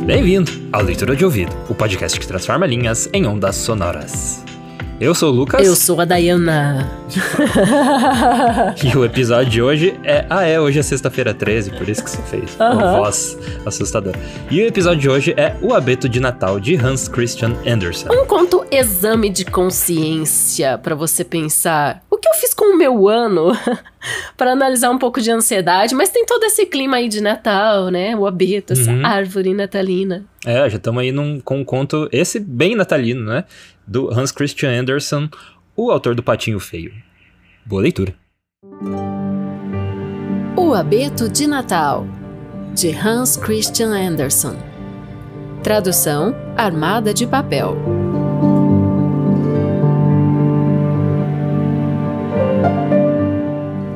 Bem-vindo ao Leitura de Ouvido, o podcast que transforma linhas em ondas sonoras. Eu sou o Lucas. Eu sou a Dayana. E o episódio de hoje é... hoje é sexta-feira 13, por isso que você fez uma voz assustadora. E o episódio de hoje é O Abeto de Natal, de Hans Christian Andersen. Um conto exame de consciência pra você pensar o que eu fiz com o meu ano, pra analisar um pouco de ansiedade, mas tem todo esse clima aí de Natal, né? O abeto, essa árvore natalina. Já estamos aí com um conto, esse bem natalino, né? Do Hans Christian Andersen, o autor do Patinho Feio. Boa leitura. O Abeto de Natal, de Hans Christian Andersen. Tradução: Armada de Papel.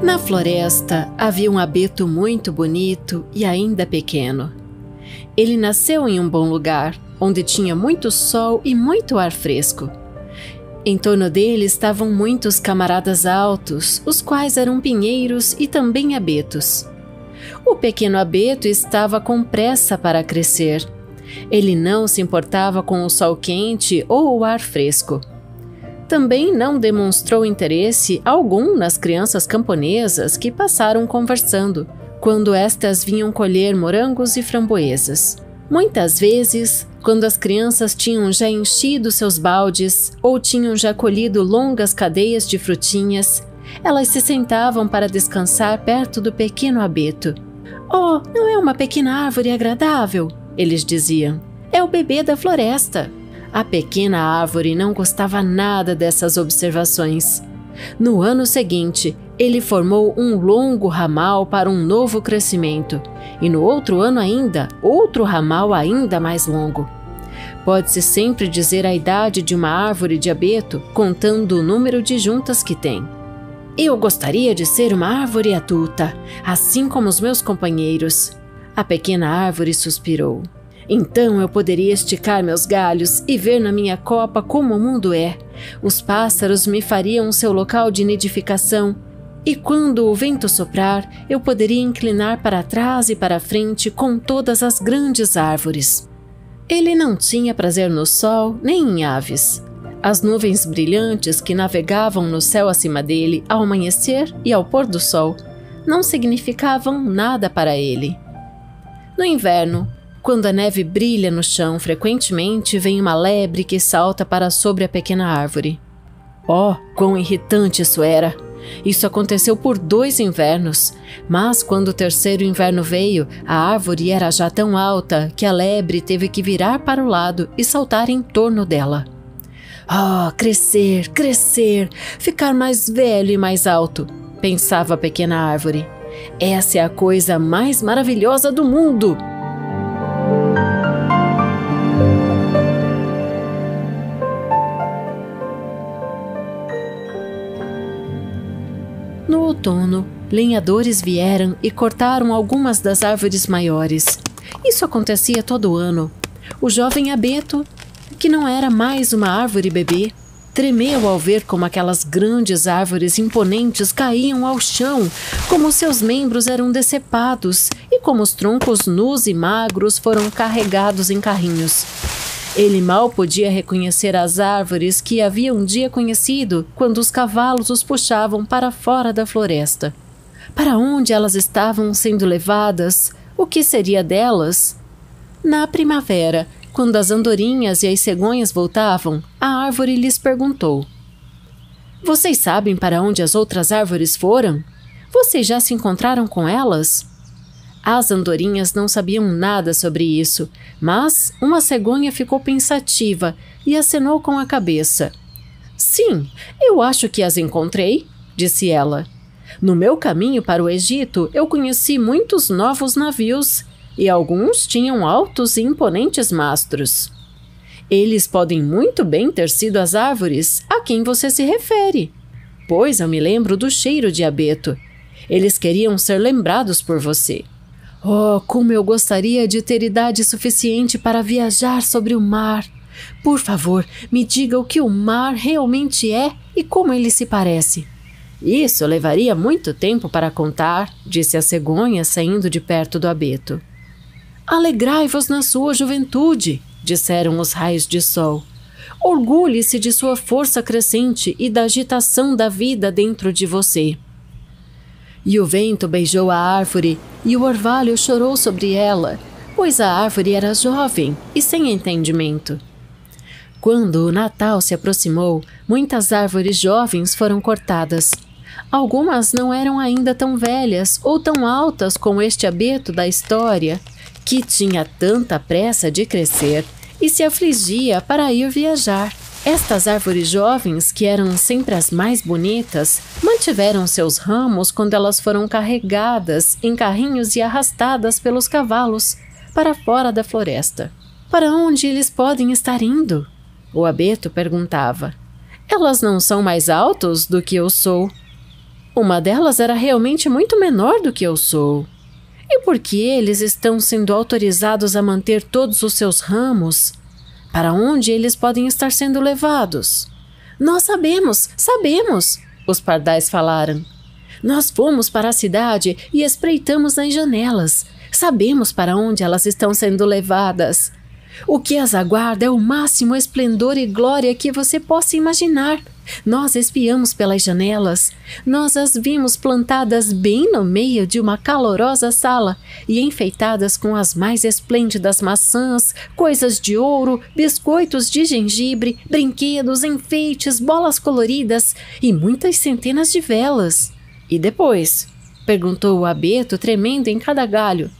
Na floresta havia um abeto muito bonito e ainda pequeno. Ele nasceu em um bom lugar, onde tinha muito sol e muito ar fresco. Em torno dele estavam muitos camaradas altos, os quais eram pinheiros e também abetos. O pequeno abeto estava com pressa para crescer. Ele não se importava com o sol quente ou o ar fresco. Também não demonstrou interesse algum nas crianças camponesas que passaram conversando, quando estas vinham colher morangos e framboesas. Muitas vezes, quando as crianças tinham já enchido seus baldes ou tinham já colhido longas cadeias de frutinhas, elas se sentavam para descansar perto do pequeno abeto. "Oh, não é uma pequena árvore agradável?" eles diziam. "É o bebê da floresta." A pequena árvore não gostava nada dessas observações. No ano seguinte, ele formou um longo ramal para um novo crescimento, e no outro ano ainda, outro ramal ainda mais longo. Pode-se sempre dizer a idade de uma árvore de abeto contando o número de juntas que tem. "Eu gostaria de ser uma árvore adulta, assim como os meus companheiros." A pequena árvore suspirou. "Então eu poderia esticar meus galhos e ver na minha copa como o mundo é. Os pássaros me fariam seu local de nidificação, e quando o vento soprar, eu poderia inclinar para trás e para frente com todas as grandes árvores." Ele não tinha prazer no sol nem em aves. As nuvens brilhantes que navegavam no céu acima dele ao amanhecer e ao pôr do sol não significavam nada para ele. No inverno, quando a neve brilha no chão, frequentemente vem uma lebre que salta para sobre a pequena árvore. Oh, quão irritante isso era! Isso aconteceu por 2 invernos, mas quando o terceiro inverno veio, a árvore era já tão alta que a lebre teve que virar para o lado e saltar em torno dela. "Oh, crescer, crescer, ficar mais velho e mais alto", pensava a pequena árvore. "Essa é a coisa mais maravilhosa do mundo!" No outono, lenhadores vieram e cortaram algumas das árvores maiores. Isso acontecia todo ano. O jovem abeto, que não era mais uma árvore bebê, tremeu ao ver como aquelas grandes árvores imponentes caíam ao chão, como seus membros eram decepados e como os troncos nus e magros foram carregados em carrinhos. Ele mal podia reconhecer as árvores que havia um dia conhecido quando os cavalos os puxavam para fora da floresta. Para onde elas estavam sendo levadas? O que seria delas? Na primavera, quando as andorinhas e as cegonhas voltavam, a árvore lhes perguntou: "Vocês sabem para onde as outras árvores foram? Vocês já se encontraram com elas?" As andorinhas não sabiam nada sobre isso, mas uma cegonha ficou pensativa e acenou com a cabeça. "Sim, eu acho que as encontrei", disse ela. "No meu caminho para o Egito, eu conheci muitos novos navios, e alguns tinham altos e imponentes mastros. Eles podem muito bem ter sido as árvores a quem você se refere, pois eu me lembro do cheiro de abeto. Eles queriam ser lembrados por você." "Oh, como eu gostaria de ter idade suficiente para viajar sobre o mar. Por favor, me diga o que o mar realmente é e como ele se parece." Isso levaria muito tempo para contar, disse a cegonha saindo de perto do abeto. Alegrai-vos na sua juventude, disseram os raios de sol. Orgulhe-se de sua força crescente e da agitação da vida dentro de você. E o vento beijou a árvore e o orvalho chorou sobre ela, pois a árvore era jovem e sem entendimento. Quando o Natal se aproximou, muitas árvores jovens foram cortadas. Algumas não eram ainda tão velhas ou tão altas como este abeto da história, que tinha tanta pressa de crescer e se afligia para ir viajar. Estas árvores jovens, que eram sempre as mais bonitas, mantiveram seus ramos quando elas foram carregadas em carrinhos e arrastadas pelos cavalos para fora da floresta. Para onde eles podem estar indo? O abeto perguntava. Elas não são mais altos do que eu sou. Uma delas era realmente muito menor do que eu sou. E por que eles estão sendo autorizados a manter todos os seus ramos? Para onde eles podem estar sendo levados? Nós sabemos, os pardais falaram. Nós fomos para a cidade e espreitamos nas janelas. Sabemos para onde elas estão sendo levadas. O que as aguarda é o máximo esplendor e glória que você possa imaginar. Nós espiamos pelas janelas. Nós as vimos plantadas bem no meio de uma calorosa sala e enfeitadas com as mais esplêndidas maçãs, coisas de ouro, biscoitos de gengibre, brinquedos, enfeites, bolas coloridas e muitas centenas de velas. E depois? Perguntou o abeto, tremendo em cada galho.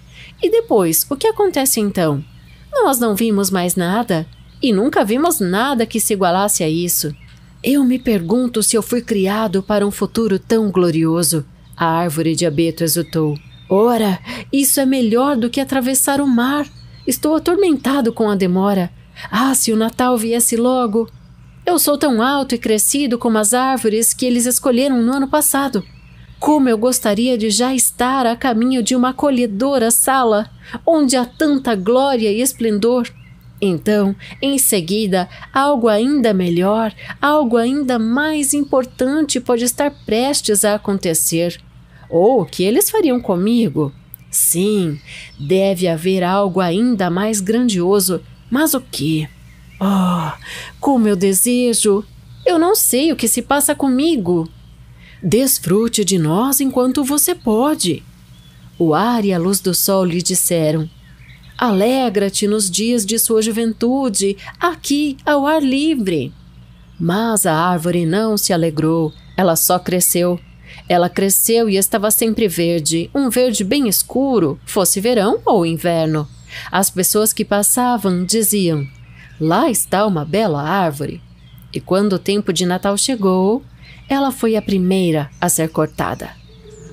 E depois, o que acontece então? Nós não vimos mais nada e nunca vimos nada que se igualasse a isso. Eu me pergunto se eu fui criado para um futuro tão glorioso. A árvore de abeto exultou. Ora, isso é melhor do que atravessar o mar. Estou atormentado com a demora. Ah, se o Natal viesse logo! Eu sou tão alto e crescido como as árvores que eles escolheram no ano passado. Como eu gostaria de já estar a caminho de uma acolhedora sala, onde há tanta glória e esplendor. Então, em seguida, algo ainda melhor, algo ainda mais importante pode estar prestes a acontecer. Ou o que eles fariam comigo? Sim, deve haver algo ainda mais grandioso. Mas o quê? Oh, como eu desejo! Eu não sei o que se passa comigo. Desfrute de nós enquanto você pode. O ar e a luz do sol lhe disseram. Alegra-te nos dias de sua juventude, aqui ao ar livre. Mas a árvore não se alegrou, ela só cresceu. Ela cresceu e estava sempre verde, um verde bem escuro, fosse verão ou inverno. As pessoas que passavam diziam, lá está uma bela árvore. E quando o tempo de Natal chegou, ela foi a primeira a ser cortada.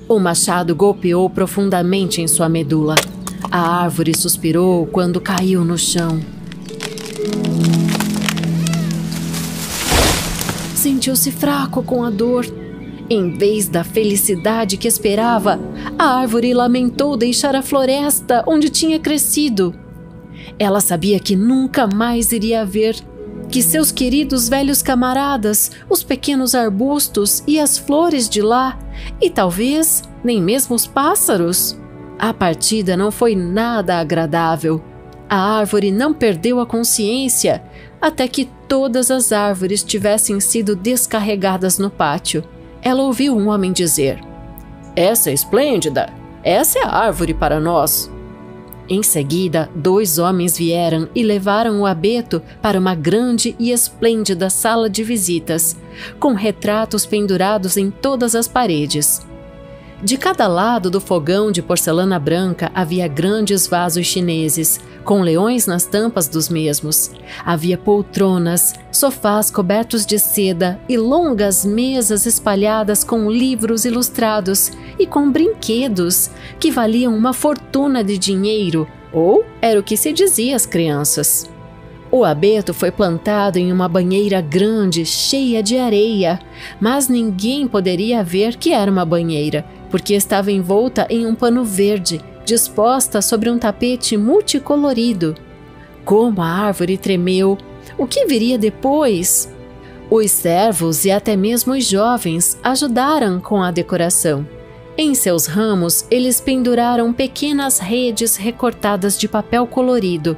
O machado golpeou profundamente em sua medula. A árvore suspirou quando caiu no chão. Sentiu-se fraco com a dor. Em vez da felicidade que esperava, a árvore lamentou deixar a floresta onde tinha crescido. Ela sabia que nunca mais iria ver, que seus queridos velhos camaradas, os pequenos arbustos e as flores de lá, e talvez nem mesmo os pássaros. A partida não foi nada agradável. A árvore não perdeu a consciência até que todas as árvores tivessem sido descarregadas no pátio. Ela ouviu um homem dizer: "Essa é esplêndida! Essa é a árvore para nós!" Em seguida, 2 homens vieram e levaram o abeto para uma grande e esplêndida sala de visitas, com retratos pendurados em todas as paredes. De cada lado do fogão de porcelana branca havia grandes vasos chineses, com leões nas tampas dos mesmos. Havia poltronas, sofás cobertos de seda e longas mesas espalhadas com livros ilustrados e com brinquedos que valiam uma fortuna de dinheiro, ou era o que se dizia às crianças. O abeto foi plantado em uma banheira grande, cheia de areia, mas ninguém poderia ver que era uma banheira, porque estava envolta em um pano verde, disposta sobre um tapete multicolorido. Como a árvore tremeu! O que viria depois? Os servos e até mesmo os jovens ajudaram com a decoração. Em seus ramos, eles penduraram pequenas redes recortadas de papel colorido,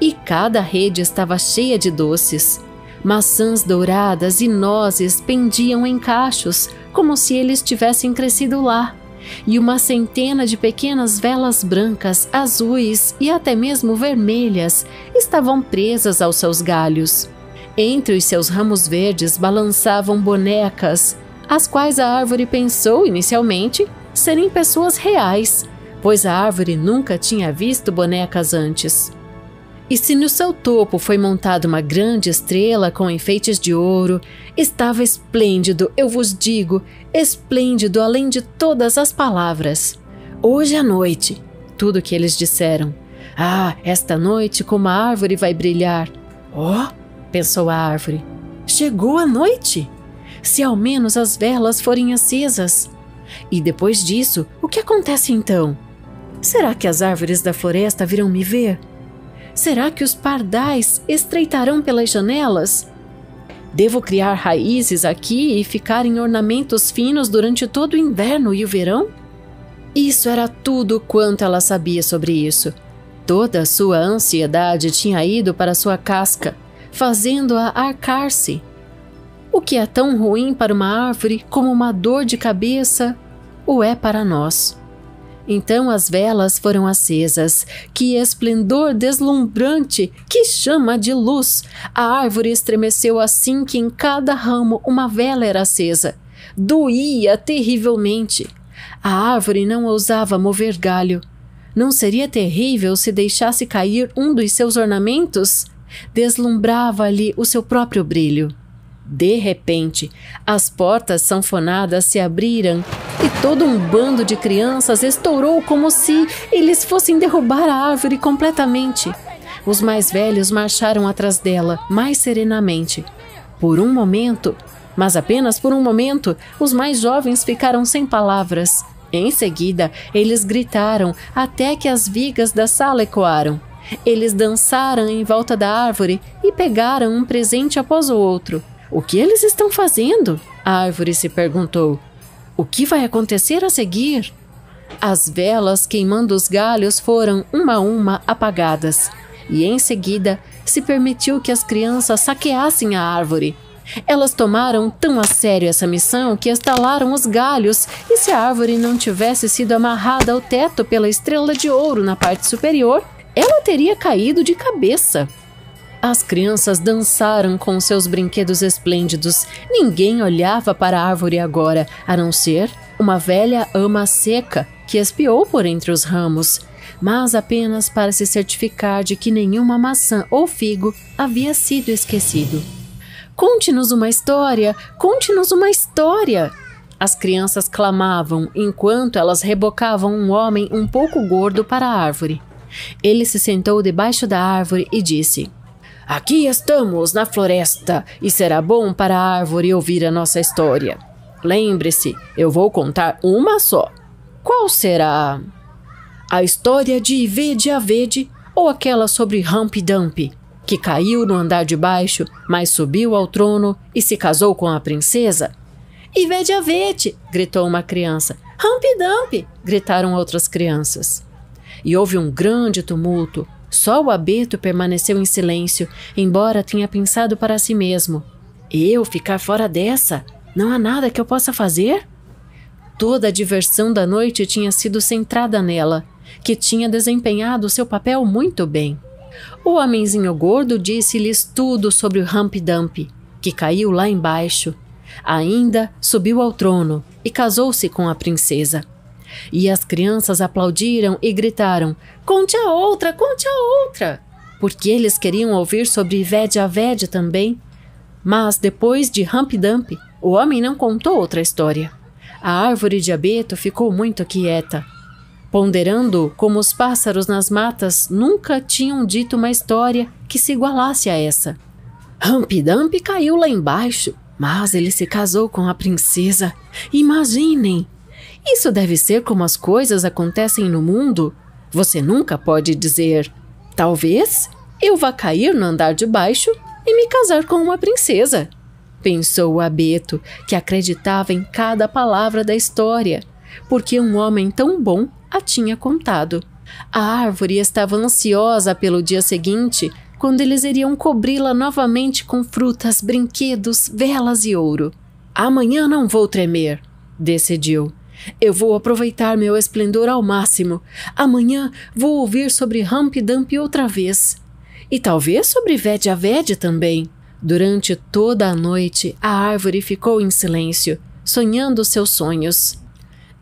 e cada rede estava cheia de doces. Maçãs douradas e nozes pendiam em cachos, como se eles tivessem crescido lá, e uma centena de pequenas velas brancas, azuis e até mesmo vermelhas estavam presas aos seus galhos. Entre os seus ramos verdes balançavam bonecas, as quais a árvore pensou inicialmente serem pessoas reais, pois a árvore nunca tinha visto bonecas antes. E se no seu topo foi montada uma grande estrela com enfeites de ouro, estava esplêndido, eu vos digo, esplêndido além de todas as palavras. Hoje à noite, tudo que eles disseram. Ah, esta noite como a árvore vai brilhar. Oh, pensou a árvore, chegou a noite. Se ao menos as velas forem acesas. E depois disso, o que acontece então? Será que as árvores da floresta virão me ver? Será que os pardais estreitarão pelas janelas? Devo criar raízes aqui e ficar em ornamentos finos durante todo o inverno e o verão? Isso era tudo quanto ela sabia sobre isso. Toda a sua ansiedade tinha ido para sua casca, fazendo-a arcar-se. O que é tão ruim para uma árvore como uma dor de cabeça, o é para nós. Então as velas foram acesas. Que esplendor deslumbrante! Que chama de luz! A árvore estremeceu assim que em cada ramo uma vela era acesa. Doía terrivelmente. A árvore não ousava mover galho. Não seria terrível se deixasse cair um dos seus ornamentos? Deslumbrava-lhe o seu próprio brilho. De repente, as portas sanfonadas se abriram e todo um bando de crianças estourou como se eles fossem derrubar a árvore completamente. Os mais velhos marcharam atrás dela, mais serenamente. Por um momento, mas apenas por um momento, os mais jovens ficaram sem palavras. Em seguida, eles gritaram até que as vigas da sala ecoaram. Eles dançaram em volta da árvore e pegaram um presente após o outro. O que eles estão fazendo? A árvore se perguntou. O que vai acontecer a seguir? As velas queimando os galhos foram, uma a uma, apagadas. E em seguida, se permitiu que as crianças saqueassem a árvore. Elas tomaram tão a sério essa missão que estalaram os galhos, e se a árvore não tivesse sido amarrada ao teto pela estrela de ouro na parte superior, ela teria caído de cabeça. As crianças dançaram com seus brinquedos esplêndidos. Ninguém olhava para a árvore agora, a não ser uma velha ama seca que espiou por entre os ramos, mas apenas para se certificar de que nenhuma maçã ou figo havia sido esquecido. Conte-nos uma história! Conte-nos uma história! As crianças clamavam enquanto elas rebocavam um homem um pouco gordo para a árvore. Ele se sentou debaixo da árvore e disse: Aqui estamos na floresta e será bom para a árvore ouvir a nossa história. Lembre-se, eu vou contar uma só. Qual será? A história de Ivede-Avede ou aquela sobre Humpty Dumpty, que caiu no andar de baixo, mas subiu ao trono e se casou com a princesa? Ivede-Avede! Gritou uma criança. Humpty Dumpty! Gritaram outras crianças. E houve um grande tumulto. Só o abeto permaneceu em silêncio, embora tenha pensado para si mesmo. Eu ficar fora dessa? Não há nada que eu possa fazer? Toda a diversão da noite tinha sido centrada nela, que tinha desempenhado seu papel muito bem. O homenzinho gordo disse-lhes tudo sobre o Humpty Dumpty, que caiu lá embaixo. Ainda subiu ao trono e casou-se com a princesa. E as crianças aplaudiram e gritaram: Conte a outra, conte a outra! Porque eles queriam ouvir sobre Ivede-Avede também. Mas depois de Humpty Dumpty, o homem não contou outra história. A árvore de abeto ficou muito quieta, ponderando como os pássaros nas matas nunca tinham dito uma história que se igualasse a essa. Humpty Dumpty caiu lá embaixo, mas ele se casou com a princesa. Imaginem! Isso deve ser como as coisas acontecem no mundo. Você nunca pode dizer: talvez eu vá cair no andar de baixo e me casar com uma princesa. pensou o abeto, que acreditava em cada palavra da história, porque um homem tão bom a tinha contado. A árvore estava ansiosa pelo dia seguinte, quando eles iriam cobri-la novamente com frutas, brinquedos, velas e ouro. Amanhã não vou tremer, decidiu. Eu vou aproveitar meu esplendor ao máximo. Amanhã vou ouvir sobre Humpty Dumpty outra vez. E talvez sobre Vedia Vedia também. Durante toda a noite, a árvore ficou em silêncio, sonhando seus sonhos.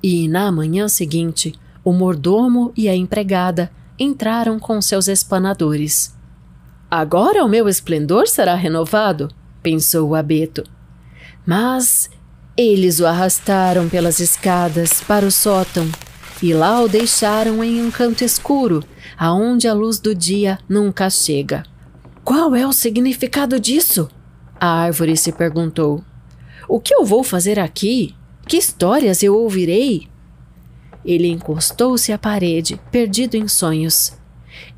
E na manhã seguinte, o mordomo e a empregada entraram com seus espanadores. Agora o meu esplendor será renovado, pensou o abeto. Mas eles o arrastaram pelas escadas para o sótão e lá o deixaram em um canto escuro, aonde a luz do dia nunca chega. Qual é o significado disso? A árvore se perguntou. O que eu vou fazer aqui? Que histórias eu ouvirei? Ele encostou-se à parede, perdido em sonhos.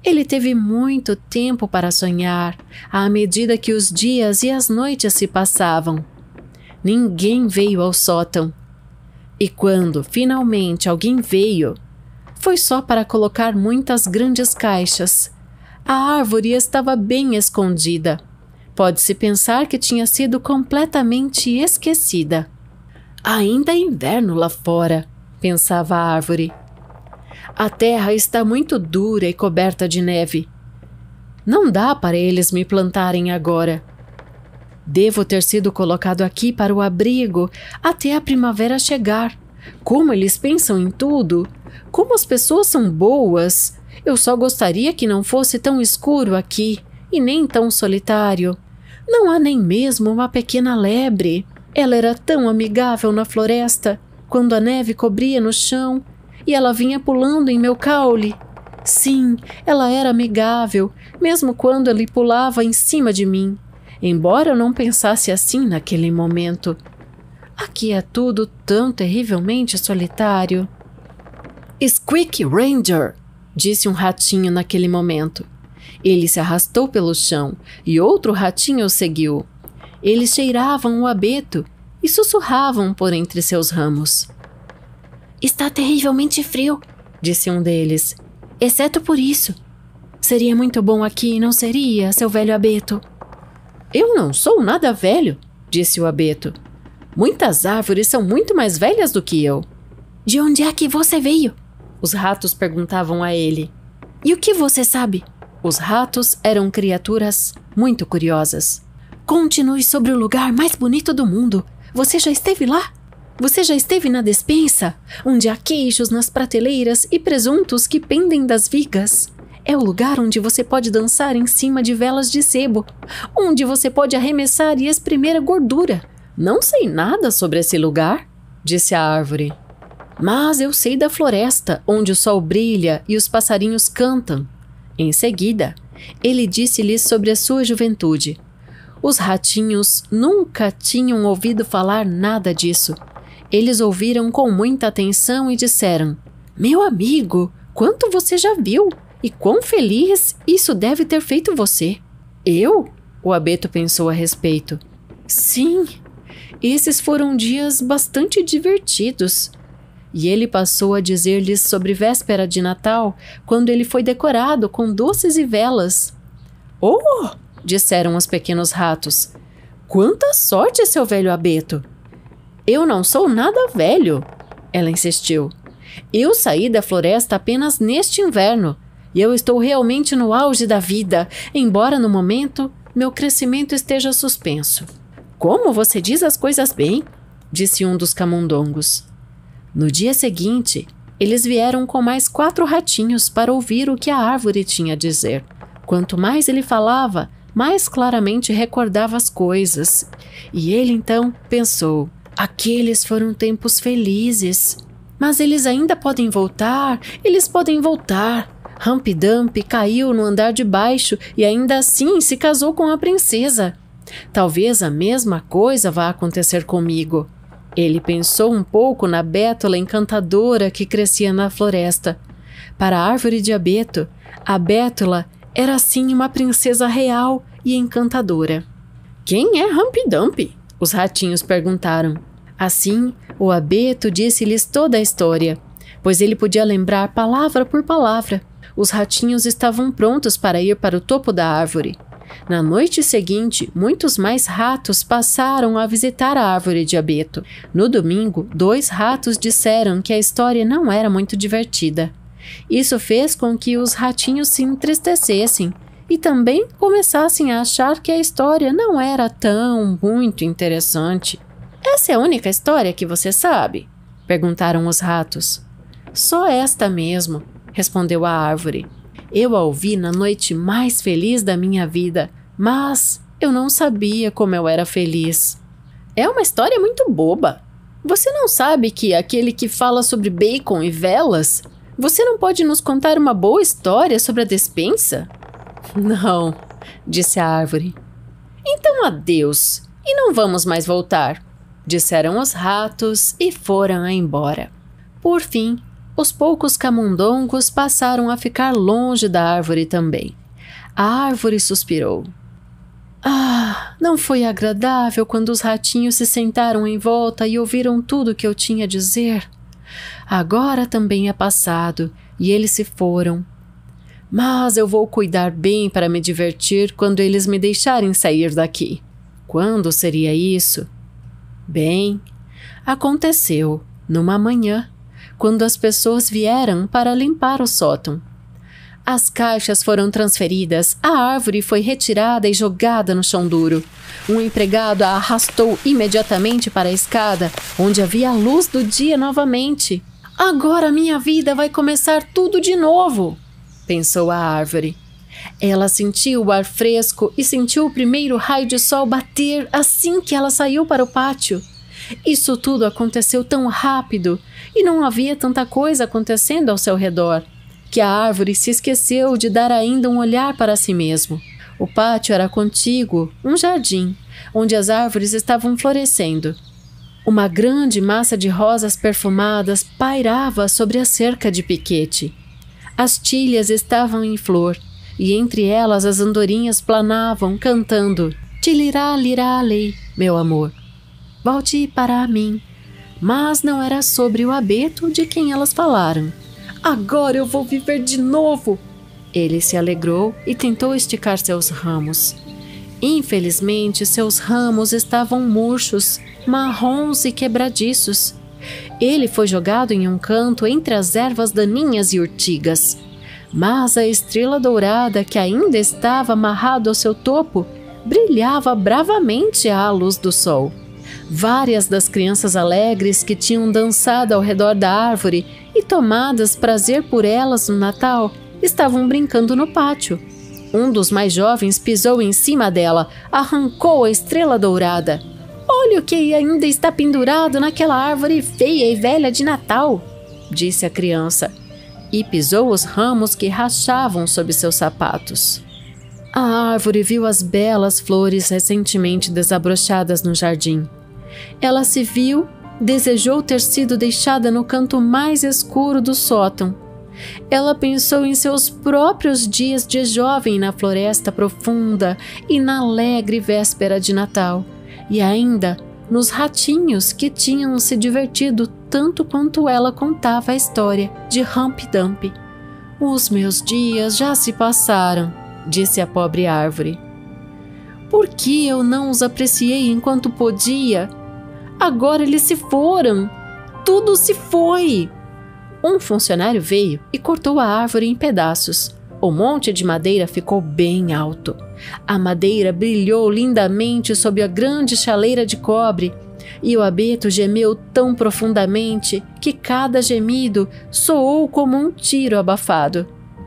Ele teve muito tempo para sonhar, à medida que os dias e as noites se passavam. Ninguém veio ao sótão. E quando, finalmente, alguém veio, foi só para colocar muitas grandes caixas. A árvore estava bem escondida. Pode-se pensar que tinha sido completamente esquecida. Ainda é inverno lá fora, pensava a árvore. A terra está muito dura e coberta de neve. Não dá para eles me plantarem agora. Devo ter sido colocado aqui para o abrigo até a primavera chegar. Como eles pensam em tudo! Como as pessoas são boas! Eu só gostaria que não fosse tão escuro aqui e nem tão solitário. Não há nem mesmo uma pequena lebre. Ela era tão amigável na floresta, quando a neve cobria no chão, e ela vinha pulando em meu caule. Sim, ela era amigável, mesmo quando ele pulava em cima de mim, embora eu não pensasse assim naquele momento. Aqui é tudo tão terrivelmente solitário. Squeak Ranger, disse um ratinho naquele momento. Ele se arrastou pelo chão e outro ratinho o seguiu. Eles cheiravam o abeto e sussurravam por entre seus ramos. Está terrivelmente frio, disse um deles, exceto por isso. Seria muito bom aqui, não seria, seu velho abeto? Eu não sou nada velho, disse o abeto. Muitas árvores são muito mais velhas do que eu. De onde é que você veio? Os ratos perguntavam a ele. E o que você sabe? Os ratos eram criaturas muito curiosas. Continue sobre o lugar mais bonito do mundo. Você já esteve lá? Você já esteve na despensa, onde há queijos nas prateleiras e presuntos que pendem das vigas? É o lugar onde você pode dançar em cima de velas de sebo, onde você pode arremessar e espremer a gordura. Não sei nada sobre esse lugar, disse a árvore. Mas eu sei da floresta, onde o sol brilha e os passarinhos cantam. Em seguida, ele disse-lhes sobre a sua juventude. Os ratinhos nunca tinham ouvido falar nada disso. Eles ouviram com muita atenção e disseram: Meu amigo, quanto você já viu? E quão feliz isso deve ter feito você. Eu? O abeto pensou a respeito. Sim, esses foram dias bastante divertidos. E ele passou a dizer-lhes sobre véspera de Natal, quando ele foi decorado com doces e velas. Oh! Disseram os pequenos ratos. Quanta sorte, seu velho abeto! Eu não sou nada velho, ela insistiu. Eu saí da floresta apenas neste inverno, e eu estou realmente no auge da vida, embora no momento meu crescimento esteja suspenso. Como você diz as coisas bem, disse um dos camundongos. No dia seguinte, eles vieram com mais 4 ratinhos para ouvir o que a árvore tinha a dizer. Quanto mais ele falava, mais claramente recordava as coisas. E ele então pensou: aqueles foram tempos felizes. Mas eles ainda podem voltar, eles podem voltar. Humpty Dumpty caiu no andar de baixo e ainda assim se casou com a princesa. Talvez a mesma coisa vá acontecer comigo. Ele pensou um pouco na bétula encantadora que crescia na floresta. Para a árvore de abeto, a bétula era sim uma princesa real e encantadora. Quem é Humpty Dumpty? Os ratinhos perguntaram. Assim, o abeto disse-lhes toda a história, pois ele podia lembrar palavra por palavra. Os ratinhos estavam prontos para ir para o topo da árvore. Na noite seguinte, muitos mais ratos passaram a visitar a árvore de abeto. No domingo, 2 ratos disseram que a história não era muito divertida. Isso fez com que os ratinhos se entristecessem e também começassem a achar que a história não era tão muito interessante. Essa é a única história que você sabe? Perguntaram os ratos. Só esta mesmo, respondeu a árvore. Eu a ouvi na noite mais feliz da minha vida, mas eu não sabia como eu era feliz. É uma história muito boba. Você não sabe que aquele que fala sobre bacon e velas? Você não pode nos contar uma boa história sobre a despensa? Não, disse a árvore. Então adeus, e não vamos mais voltar, disseram os ratos e foram embora. Por fim, os poucos camundongos passaram a ficar longe da árvore também. A árvore suspirou. Ah, não foi agradável quando os ratinhos se sentaram em volta e ouviram tudo o que eu tinha a dizer. Agora também é passado e eles se foram. Mas eu vou cuidar bem para me divertir quando eles me deixarem sair daqui. Quando seria isso? Bem, aconteceu numa manhã, quando as pessoas vieram para limpar o sótão. As caixas foram transferidas, a árvore foi retirada e jogada no chão duro. Um empregado a arrastou imediatamente para a escada, onde havia a luz do dia novamente. Agora minha vida vai começar tudo de novo, pensou a árvore. Ela sentiu o ar fresco e sentiu o primeiro raio de sol bater assim que ela saiu para o pátio. Isso tudo aconteceu tão rápido e não havia tanta coisa acontecendo ao seu redor, que a árvore se esqueceu de dar ainda um olhar para si mesmo. O pátio era contíguo, um jardim, onde as árvores estavam florescendo. Uma grande massa de rosas perfumadas pairava sobre a cerca de piquete. As tílias estavam em flor, e entre elas as andorinhas planavam, cantando Tilirá-lirá-lei, meu amor, volte para mim. Mas não era sobre o abeto de quem elas falaram. Agora eu vou viver de novo! Ele se alegrou e tentou esticar seus ramos. Infelizmente, seus ramos estavam murchos, marrons e quebradiços. Ele foi jogado em um canto entre as ervas daninhas e urtigas. Mas a estrela dourada, que ainda estava amarrada ao seu topo, brilhava bravamente à luz do sol. Várias das crianças alegres que tinham dançado ao redor da árvore e tomadas prazer por elas no Natal estavam brincando no pátio. Um dos mais jovens pisou em cima dela, arrancou a estrela dourada. Olha o que ainda está pendurado naquela árvore feia e velha de Natal, disse a criança, e pisou os ramos que rachavam sob seus sapatos. A árvore viu as belas flores recentemente desabrochadas no jardim. Ela se viu, desejou ter sido deixada no canto mais escuro do sótão. Ela pensou em seus próprios dias de jovem na floresta profunda e na alegre véspera de Natal, e ainda nos ratinhos que tinham se divertido tanto quanto ela contava a história de Humpty Dumpty. Os meus dias já se passaram, disse a pobre árvore. Por que eu não os apreciei enquanto podia? Agora eles se foram. Tudo se foi. Um funcionário veio e cortou a árvore em pedaços. O monte de madeira ficou bem alto. A madeira brilhou lindamente sob a grande chaleira de cobre, e o abeto gemeu tão profundamente que cada gemido soou como um tiro abafado.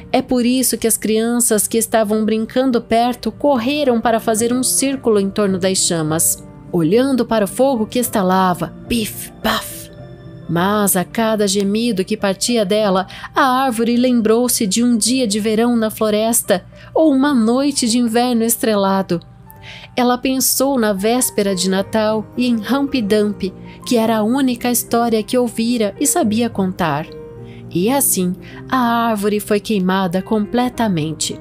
É por isso que as crianças que estavam brincando perto correram para fazer um círculo em torno das chamas, olhando para o fogo que estalava, pif, paf. Mas a cada gemido que partia dela, a árvore lembrou-se de um dia de verão na floresta ou uma noite de inverno estrelado. Ela pensou na véspera de Natal e em Humpty Dumpty, que era a única história que ouvira e sabia contar. E assim, a árvore foi queimada completamente.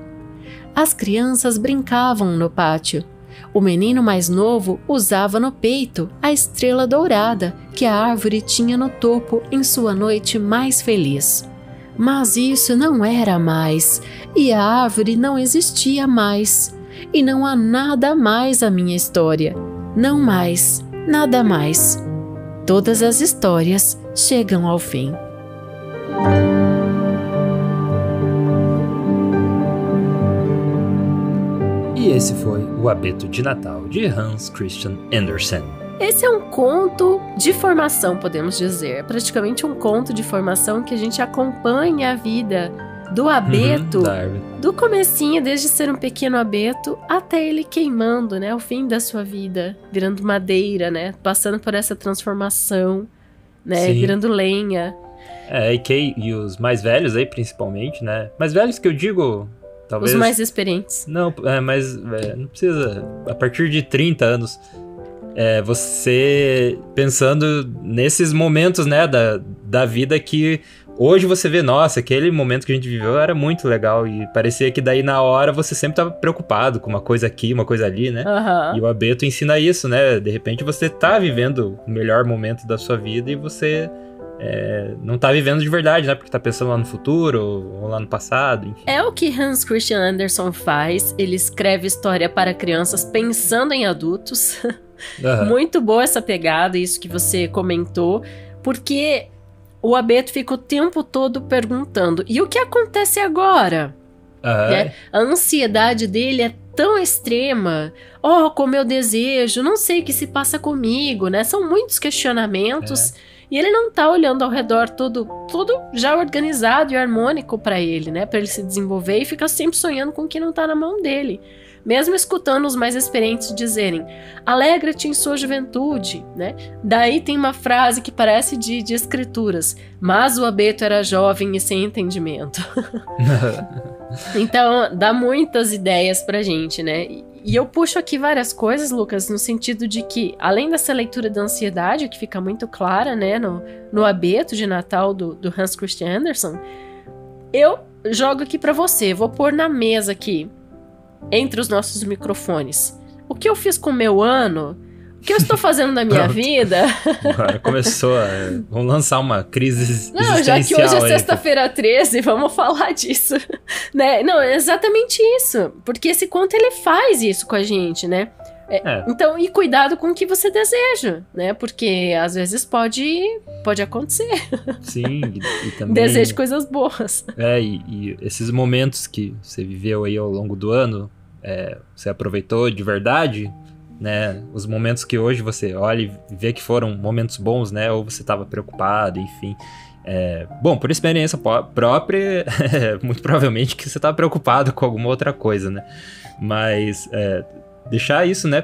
As crianças brincavam no pátio. O menino mais novo usava no peito a estrela dourada que a árvore tinha no topo em sua noite mais feliz. Mas isso não era mais, e a árvore não existia mais. E não há nada mais a minha história. Não mais, nada mais. Todas as histórias chegam ao fim. E esse foi o Abeto de Natal, de Hans Christian Andersen. Esse é um conto de formação, podemos dizer. Praticamente um conto de formação que a gente acompanha a vida do abeto, do comecinho, desde ser um pequeno abeto, até ele queimando, né? O fim da sua vida, virando madeira, né? Passando por essa transformação, né? Sim. Virando lenha. E os mais velhos aí, principalmente, né? Mais velhos que eu digo... Talvez... Os mais experientes. Não, mas não precisa... A partir de 30 anos... você pensando nesses momentos, né, da vida que hoje você vê, nossa, aquele momento que a gente viveu era muito legal e parecia que daí na hora você sempre tava preocupado com uma coisa aqui, uma coisa ali, né? Uhum. E o Abeto ensina isso, né? De repente você tá vivendo o melhor momento da sua vida e você... não tá vivendo de verdade, né? Porque tá pensando lá no futuro ou lá no passado, enfim. É o que Hans Christian Andersen faz. Ele escreve história para crianças pensando em adultos. Uhum. Muito boa essa pegada, isso que você comentou. Porque o Abeto fica o tempo todo perguntando: e o que acontece agora? Uhum. Né? A ansiedade dele é tão extrema. Oh, como eu desejo, não sei o que se passa comigo, né? São muitos questionamentos. E ele não tá olhando ao redor tudo já organizado e harmônico pra ele, né? Pra ele se desenvolver e fica sempre sonhando com o que não tá na mão dele. Mesmo escutando os mais experientes dizerem: alegra-te em sua juventude, né? Daí tem uma frase que parece de escrituras: mas o Abeto era jovem e sem entendimento. Então, dá muitas ideias pra gente, né? E eu puxo aqui várias coisas, Lucas, no sentido de que, além dessa leitura da ansiedade, que fica muito clara, né, no Abeto de Natal do Hans Christian Andersen, eu jogo aqui pra você, vou pôr na mesa aqui, entre os nossos microfones, o que eu fiz com o meu ano, o que eu estou fazendo na minha vida. Agora começou vamos lançar uma crise existencial. Não, já que hoje é sexta-feira 13, vamos falar disso, né? Não, é exatamente isso, porque esse conto ele faz isso com a gente, né? Então, e cuidado com o que você deseja, né? Porque às vezes pode acontecer. Sim, e também... Deseje coisas boas. E esses momentos que você viveu aí ao longo do ano, você aproveitou de verdade, né? Os momentos que hoje você olha e vê que foram momentos bons, né? Ou você estava preocupado, enfim... bom, por experiência própria, muito provavelmente que você estava preocupado com alguma outra coisa, né? Mas... deixar isso, né,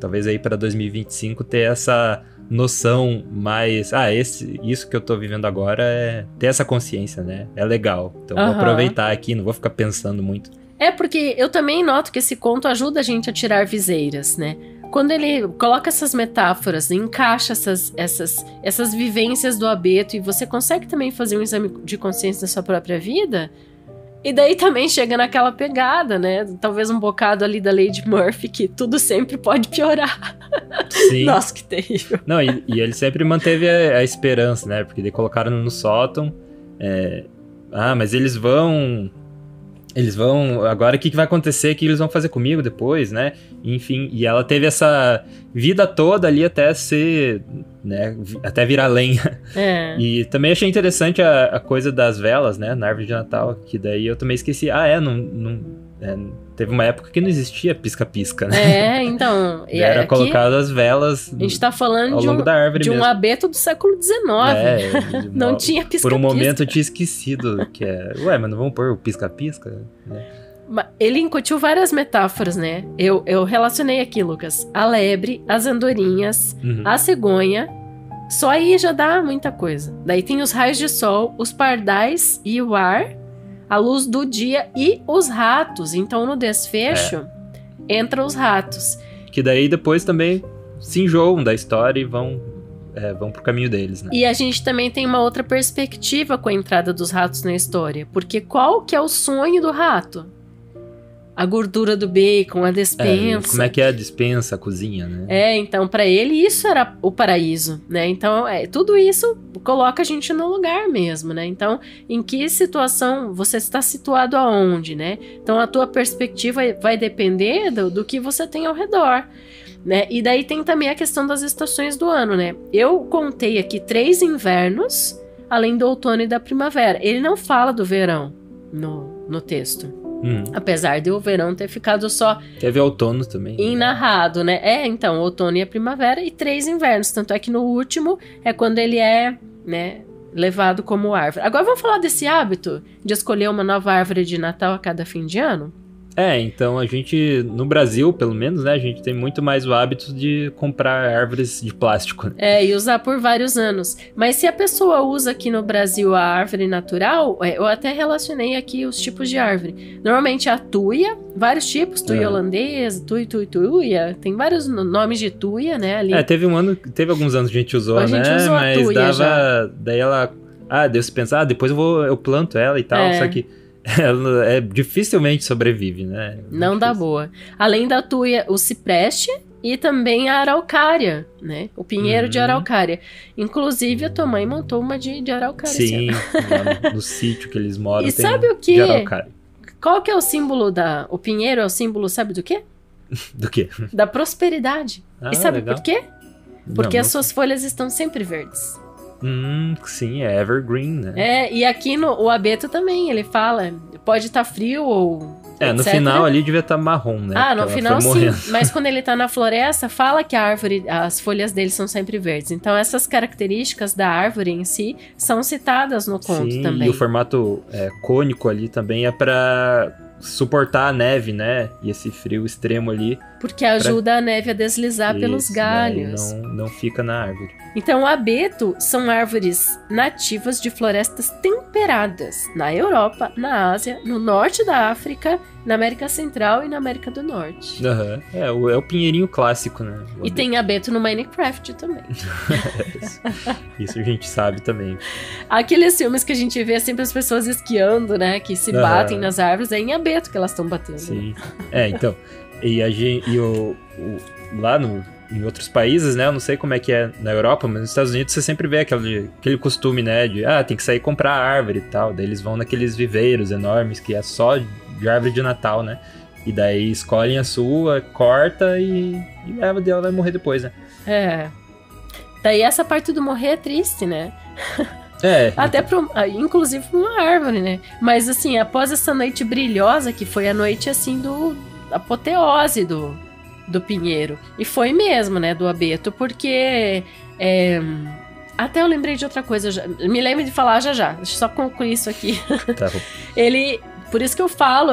talvez aí para 2025 ter essa noção mais, isso que eu tô vivendo agora ter essa consciência, né, é legal, então vou aproveitar aqui, não vou ficar pensando muito. Porque eu também noto que esse conto ajuda a gente a tirar viseiras, né, quando ele coloca essas metáforas, encaixa essas vivências do Abeto e você consegue também fazer um exame de consciência da sua própria vida. E daí também chega naquela pegada, né? Talvez um bocado ali da Lady Murphy, que tudo sempre pode piorar. Sim. Nossa, que terrível. Não, e ele sempre manteve a esperança, né? Porque daí colocaram no sótão. Mas eles vão... Agora o que vai acontecer? O que eles vão fazer comigo depois, né? Enfim, e ela teve essa vida toda ali até ser... né? Até virar lenha. E também achei interessante a coisa das velas, né? Na árvore de Natal. Que daí eu também esqueci. Teve uma época que não existia pisca-pisca, né? Então... Era colocado as velas a gente tá falando ao longo da árvore de um mesmo. Abeto do século XIX. Não tinha pisca-pisca. Por um momento eu tinha esquecido que mas não vamos pôr o pisca-pisca? Né? Ele incutiu várias metáforas, né? Eu relacionei aqui, Lucas. A lebre, as andorinhas, a cegonha. Só aí já dá muita coisa. Daí tem os raios de sol, os pardais e o ar, a luz do dia e os ratos. Então, no desfecho, entra os ratos. Que daí depois também se enjoam da história e vão pro caminho deles, né? E a gente também tem uma outra perspectiva com a entrada dos ratos na história. Porque qual que é o sonho do rato? a gordura do bacon, a despensa. Como é que é a despensa, a cozinha, né? Então pra ele isso era o paraíso, né? Então tudo isso coloca a gente no lugar mesmo, né? Então em que situação você está situado aonde, né? Então a tua perspectiva vai depender do que você tem ao redor, né? E daí tem também a questão das estações do ano, né? Eu contei aqui 3 invernos, além do outono e da primavera. Ele não fala do verão no texto. Apesar de o verão ter ficado só... Teve outono também. Narrado, né? Então, outono e a primavera e 3 invernos. Tanto é que no último é quando ele é, né, levado como árvore. Agora vamos falar desse hábito de escolher uma nova árvore de Natal a cada fim de ano? Então a gente, no Brasil, pelo menos, né, a gente tem muito mais o hábito de comprar árvores de plástico. E usar por vários anos. Mas se a pessoa usa aqui no Brasil a árvore natural, eu até relacionei aqui os tipos de árvore. Normalmente a tuia, vários tipos, tuia holandesa, tuia, tem vários nomes de tuia, né, ali. Teve alguns anos que a gente usou, a gente usou mas a tuia dava, já. Daí ela, deu se pensar, depois eu planto ela e tal, só que ela dificilmente sobrevive, né? Não dá boa. Além da tuia, o cipreste e também a araucária, né? O pinheiro de araucária. Inclusive, a tua mãe montou uma de araucária. Sim, no sítio que eles moram. E tem sabe o que? De araucária. Qual que é o símbolo o pinheiro é o símbolo, sabe do quê? Do quê? Da prosperidade. E sabe legal. por quê? Porque as suas folhas estão sempre verdes. Sim, é evergreen, né? E aqui o abeto também, ele fala, pode estar frio ou etc. No final ali devia estar marrom, né? No final sim, mas quando ele tá na floresta, fala que a árvore, as folhas dele são sempre verdes. Então essas características da árvore em si são citadas no conto também. E o formato cônico ali também é pra suportar a neve, né? E esse frio extremo ali. Porque ajuda a neve a deslizar pelos galhos. Não fica na árvore. Então, o abeto são árvores nativas de florestas temperadas na Europa, na Ásia, no norte da África, na América Central e na América do Norte. É o pinheirinho clássico, né? E tem abeto no Minecraft também. Isso a gente sabe também. Aqueles filmes que a gente vê sempre as pessoas esquiando, né? Que se batem nas árvores, é em abeto que elas estão batendo. Sim. Então... lá em outros países, né? Eu não sei como é que é na Europa, mas nos Estados Unidos você sempre vê aquele costume, né? De, tem que sair comprar árvore e tal. Daí eles vão naqueles viveiros enormes que é só de árvore de Natal, né? E daí escolhem a sua, corta e leva dela, vai morrer depois, né? Daí essa parte do morrer é triste, né? Até inclusive pra uma árvore, né? Mas assim, após essa noite brilhosa, que foi a noite assim apoteose do pinheiro. E foi mesmo, né, do abeto, porque até eu lembrei de outra coisa, me lembro de falar já. Deixa eu só concluir isso aqui. Tá bom. Por isso que eu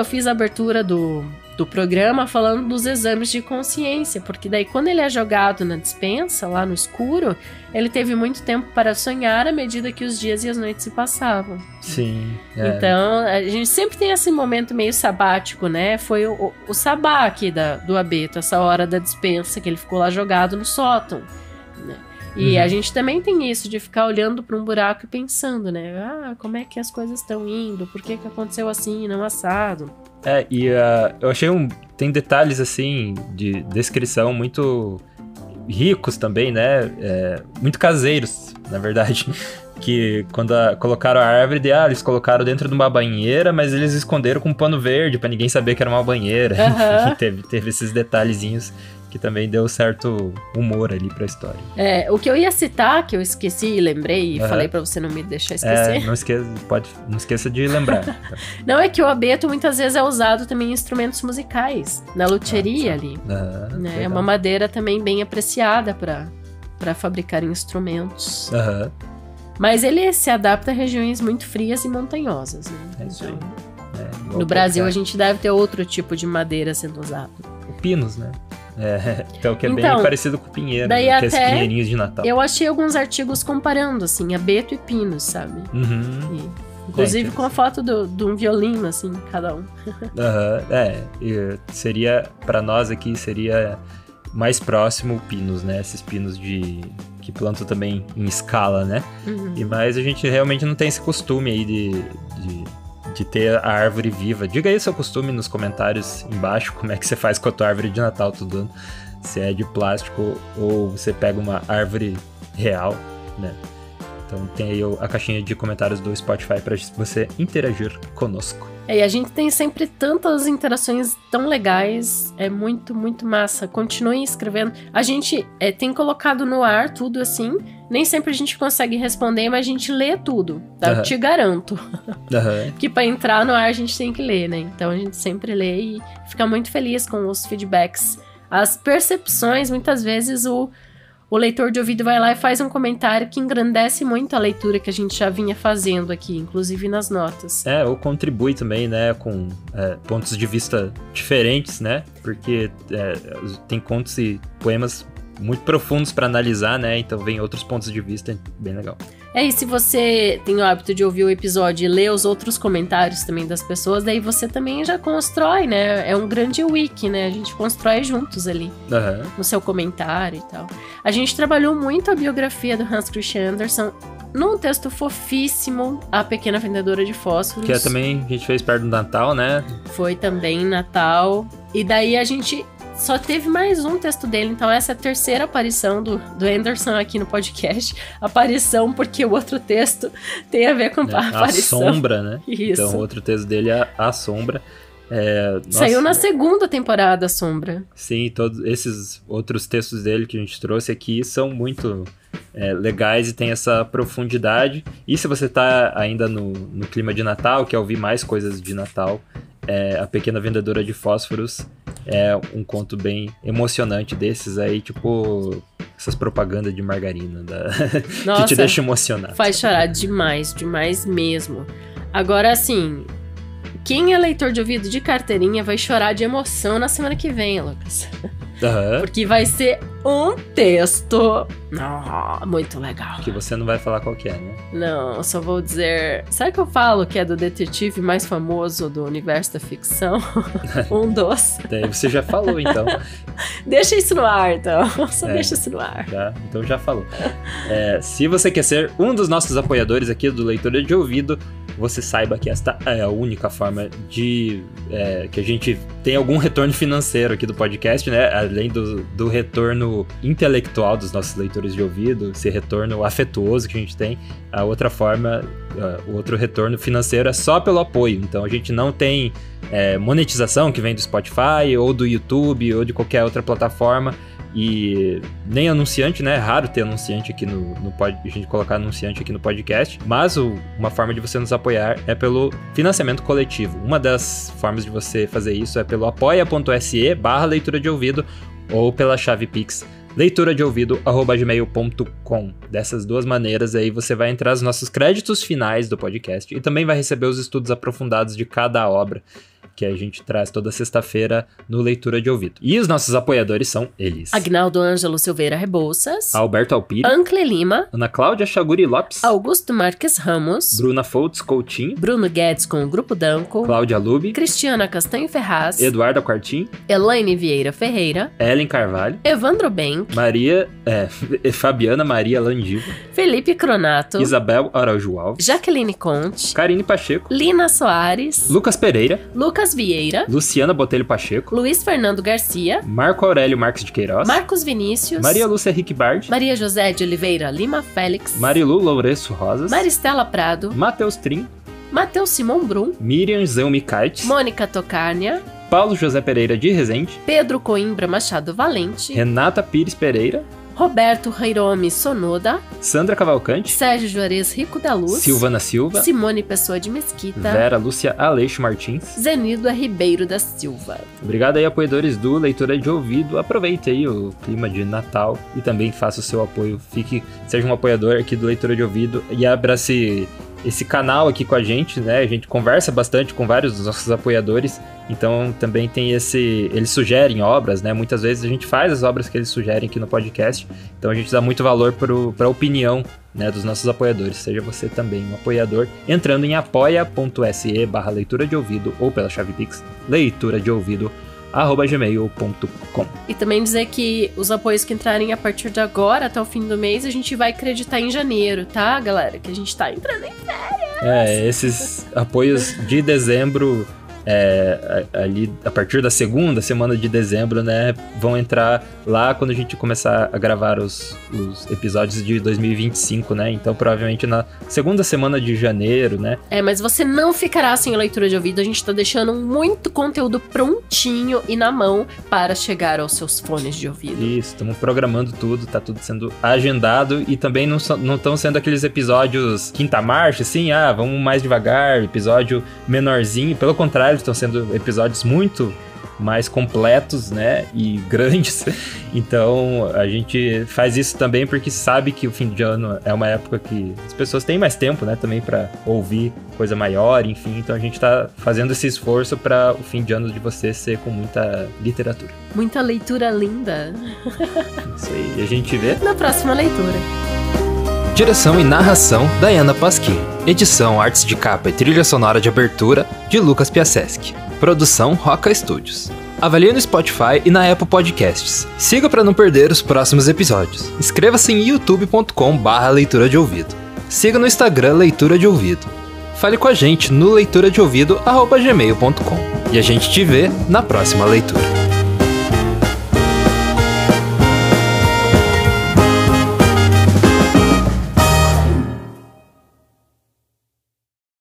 fiz a abertura do programa falando dos exames de consciência, porque daí quando ele é jogado na despensa, lá no escuro, ele teve muito tempo para sonhar à medida que os dias e as noites se passavam. Sim. Então, a gente sempre tem esse momento meio sabático, né? Foi o sabá aqui do abeto, essa hora da despensa, que ele ficou lá jogado no sótão, né? E a gente também tem isso, de ficar olhando para um buraco e pensando, né? Como é que as coisas estão indo? Por que aconteceu assim, não assado? Eu achei tem detalhes, assim, de descrição muito ricos também, né? Muito caseiros, na verdade. Que quando colocaram a árvore, eles colocaram dentro de uma banheira, mas eles esconderam com um pano verde pra ninguém saber que era uma banheira. Teve esses detalhezinhos que também deu certo humor ali pra história. O que eu ia citar, que eu esqueci e lembrei, e falei pra você não me deixar esquecer. Não esqueça de lembrar. Não, é que o abeto muitas vezes é usado também em instrumentos musicais, na luthieria ali. É uma madeira também bem apreciada pra fabricar instrumentos. Mas ele se adapta a regiões muito frias e montanhosas, né? Isso aí. No Brasil a gente deve ter outro tipo de madeira sendo usado. O pinus, né? Então, que é bem parecido com o pinheiro, daí né? Que é esses pinheirinhos de Natal. Eu achei alguns artigos comparando, assim, abeto e pinus, sabe? Inclusive com a foto de um violino, assim, cada um. Seria, pra nós aqui, seria mais próximo o pinus, né? Esses pinos que plantam também em escala, né? Mas a gente realmente não tem esse costume aí de de ter a árvore viva. Diga aí seu costume nos comentários embaixo, como é que você faz com a tua árvore de Natal todo ano. Se é de plástico ou você pega uma árvore real, né? Então tem aí a caixinha de comentários do Spotify para você interagir conosco. E a gente tem sempre tantas interações tão legais, é muito, muito massa. Continuem escrevendo. A gente tem colocado no ar tudo assim, nem sempre a gente consegue responder, mas a gente lê tudo, tá? Uhum. Te garanto. Uhum. Que para entrar no ar a gente tem que ler, né? Então a gente sempre lê e fica muito feliz com os feedbacks. As percepções, muitas vezes o leitor de ouvido vai lá e faz um comentário que engrandece muito a leitura que a gente já vinha fazendo aqui, inclusive nas notas. Ou contribui também, né, com pontos de vista diferentes, né, porque tem contos e poemas muito profundos para analisar, né, então vem outros pontos de vista, bem legal. E se você tem o hábito de ouvir o episódio e ler os outros comentários também das pessoas, daí você também já constrói, né? É um grande wiki, né? A gente constrói juntos ali, no seu comentário e tal. A gente trabalhou muito a biografia do Hans Christian Andersen num texto fofíssimo, A Pequena Vendedora de Fósforos. Que também a gente fez perto do Natal, né? Foi também Natal. E daí a gente só teve mais um texto dele, então essa é a terceira aparição do Andersen aqui no podcast. Aparição porque o outro texto tem a ver com a aparição. A Sombra, né? Isso. Então o outro texto dele é A Sombra. Saiu na segunda temporada, A Sombra. Sim, todos esses outros textos dele que a gente trouxe aqui são muito legais e tem essa profundidade. E se você tá ainda no clima de Natal, quer ouvir mais coisas de Natal, A Pequena Vendedora de Fósforos é um conto bem emocionante desses aí, tipo essas propagandas de margarina Nossa, que te deixa emocionado. Faz chorar demais, demais mesmo. Agora, assim, quem é leitor de ouvido de carteirinha vai chorar de emoção na semana que vem, Lucas. Porque vai ser um texto muito legal. Que você não vai falar qual que é, né? Não, eu só vou dizer... Sabe que eu falo que é do detetive mais famoso do universo da ficção? Um dos. Daí você já falou, então. Deixa isso no ar, então. Só deixa isso no ar. Então já falou. Se você quer ser um dos nossos apoiadores aqui do Leitura de Ouvido, você saiba que esta é a única forma de que a gente tem algum retorno financeiro aqui do podcast, né? Além do retorno intelectual dos nossos leitores de ouvido, esse retorno afetuoso que a gente tem, a outra forma, o outro retorno financeiro é só pelo apoio. Então a gente não tem monetização que vem do Spotify ou do YouTube ou de qualquer outra plataforma. E nem anunciante, né? É raro ter anunciante aqui a gente colocar anunciante aqui no podcast. Mas uma forma de você nos apoiar é pelo financiamento coletivo. Uma das formas de você fazer isso é pelo apoia.se/leitura de ouvido ou pela chave Pix leituradeouvido@gmail.com. Dessas duas maneiras aí você vai entrar nos nossos créditos finais do podcast e também vai receber os estudos aprofundados de cada obra que a gente traz toda sexta-feira no Leitura de Ouvido. E os nossos apoiadores são eles: Agnaldo Ângelo Silveira Rebouças, Alberto Alpiri, Ancle Lima, Ana Cláudia Chaguri Lopes, Augusto Marques Ramos, Bruna Foltz Coutinho, Bruno Guedes com o Grupo Danco, Cláudia Lube, Cristiana Castanho Ferraz, Eduarda Quartim, Elaine Vieira Ferreira, Ellen Carvalho, Evandro Benck, Fabiana Maria Landiva, Felipe Cronato, Isabel Araújo Alves, Jaqueline Conte, Karine Pacheco, Lina Soares, Lucas Pereira, Lucas Vieira, Luciana Botelho Pacheco, Luiz Fernando Garcia, Marco Aurélio Marques de Queiroz, Marcos Vinícius, Maria Lúcia Henrique Bard, Maria José de Oliveira Lima Félix, Marilu Lourenço Rosas, Maristela Prado, Matheus Trim, Matheus Simon Brum, Miriam Zelmi Kites, Mônica Tocárnia, Paulo José Pereira de Rezende, Pedro Coimbra Machado Valente, Renata Pires Pereira, Roberto Heiromi Sonoda, Sandra Cavalcante, Sérgio Juarez Rico da Luz, Silvana Silva, Simone Pessoa de Mesquita, Vera Lúcia Aleixo Martins, Zenilda Ribeiro da Silva. Obrigado aí, apoiadores do Leitura de Ouvido. Aproveite aí o clima de Natal e também faça o seu apoio. Seja um apoiador aqui do Leitura de Ouvido e abrace esse canal aqui com a gente, né? A gente conversa bastante com vários dos nossos apoiadores, então também tem eles sugerem obras, né? Muitas vezes a gente faz as obras que eles sugerem aqui no podcast, então a gente dá muito valor para a opinião, né, dos nossos apoiadores. Seja você também um apoiador entrando em apoia.se/leitura de ouvido ou pela chave Pix leituradeouvido@ leituradeouvido@gmail.com. E também dizer que os apoios que entrarem a partir de agora, até o fim do mês, a gente vai acreditar em janeiro, tá, galera? Que a gente tá entrando em férias. Esses apoios de dezembro, ali a partir da segunda semana de dezembro, né, vão entrar lá quando a gente começar a gravar os episódios de 2025, né? Então, provavelmente na segunda semana de janeiro, né? Mas você não ficará sem a leitura de ouvido. A gente tá deixando muito conteúdo prontinho e na mão para chegar aos seus fones de ouvido. Isso, estamos programando tudo, tá tudo sendo agendado e também não estão sendo aqueles episódios quinta marcha, assim, vamos mais devagar, episódio menorzinho. Pelo contrário, estão sendo episódios muito mais completos, né, e grandes. Então, a gente faz isso também porque sabe que o fim de ano é uma época que as pessoas têm mais tempo, né, também para ouvir coisa maior, enfim. Então, a gente tá fazendo esse esforço para o fim de ano de você ser com muita literatura. Muita leitura linda. Isso aí, e a gente vê na próxima leitura. Direção e narração, Dayana Pasquim. Edição, artes de capa e trilha sonora de abertura, de Lucas Piasecki. Produção, Roca Studios. Avalie no Spotify e na Apple Podcasts. Siga para não perder os próximos episódios. Inscreva-se em youtube.com/leitura de ouvido. Siga no Instagram Leitura de Ouvido. Fale com a gente no leituradeouvido@gmail.com. E a gente te vê na próxima leitura.